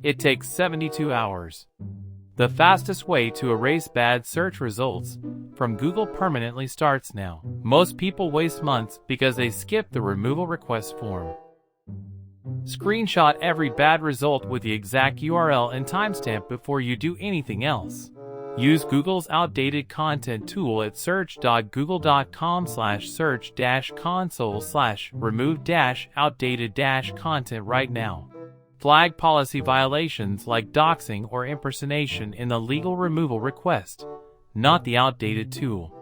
It takes 72 hours. The fastest way to erase bad search results from Google permanently starts now. Most people waste months because they skip the removal request form. Screenshot every bad result with the exact URL and timestamp before you do anything else. Use Google's outdated content tool at search.google.com/search-console/remove-outdated-content right now. Flag policy violations like doxing or impersonation in the legal removal request, not the outdated tool.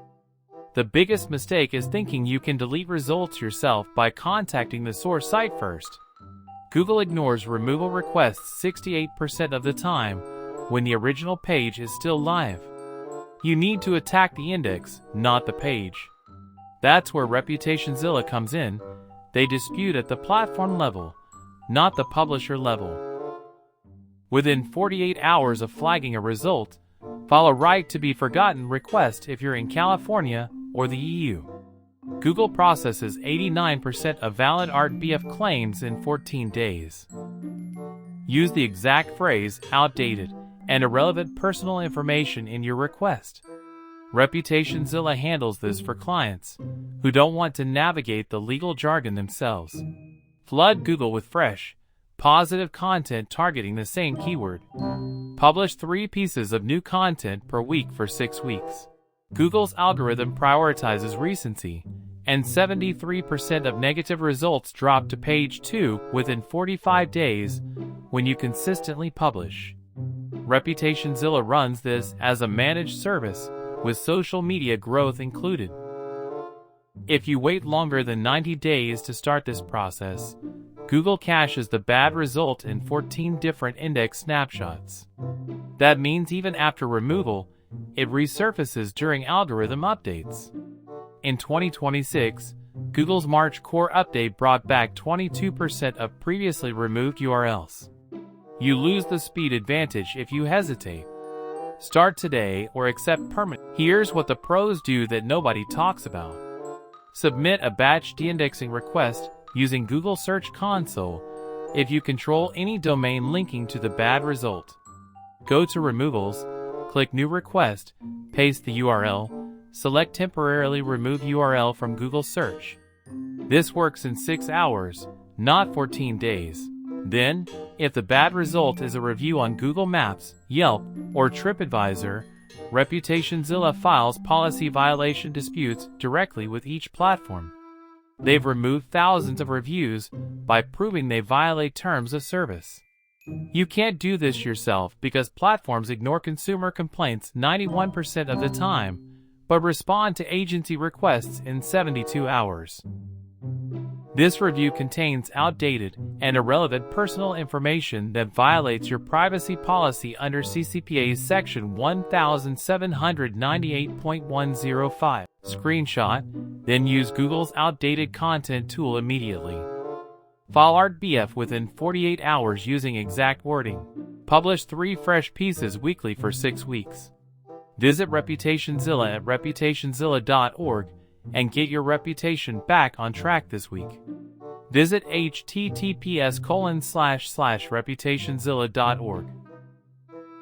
The biggest mistake is thinking you can delete results yourself by contacting the source site first. Google ignores removal requests 68% of the time when the original page is still live. You need to attack the index, not the page. That's where ReputationZilla comes in. They dispute at the platform level, not the publisher level. Within 48 hours of flagging a result, file a right to be forgotten request if you're in California or the EU. Google processes 89% of valid RTBF claims in 14 days. Use the exact phrase "outdated" and irrelevant personal information in your request. ReputationZilla handles this for clients who don't want to navigate the legal jargon themselves. Flood Google with fresh, positive content targeting the same keyword. Publish 3 pieces of new content per week for 6 weeks. Google's algorithm prioritizes recency, and 73% of negative results drop to page 2 within 45 days when you consistently publish. ReputationZilla runs this as a managed service with social media growth included. If you wait longer than 90 days to start this process, Google caches the bad result in 14 different index snapshots. That means even after removal, it resurfaces during algorithm updates. In 2026, Google's March core update brought back 22% of previously removed URLs. You lose the speed advantage if you hesitate. Start today or accept permanent. Here's what the pros do that nobody talks about. Submit a batch de-indexing request using Google Search Console if you control any domain linking to the bad result. Go to Removals, click New Request, paste the URL, select Temporarily Remove URL from Google Search. This works in 6 hours, not 14 days. Then, if the bad result is a review on Google Maps, Yelp, or TripAdvisor, ReputationZilla files policy violation disputes directly with each platform. They've removed thousands of reviews by proving they violate terms of service. You can't do this yourself because platforms ignore consumer complaints 91% of the time, but respond to agency requests in 72 hours. This review contains outdated and irrelevant personal information that violates your privacy policy under CCPA's Section 1798.105. Screenshot, then use Google's outdated content tool immediately. File RTBF within 48 hours using exact wording. Publish 3 fresh pieces weekly for 6 weeks. Visit ReputationZilla at ReputationZilla.org and get your reputation back on track this week. Visit https://reputationzilla.org.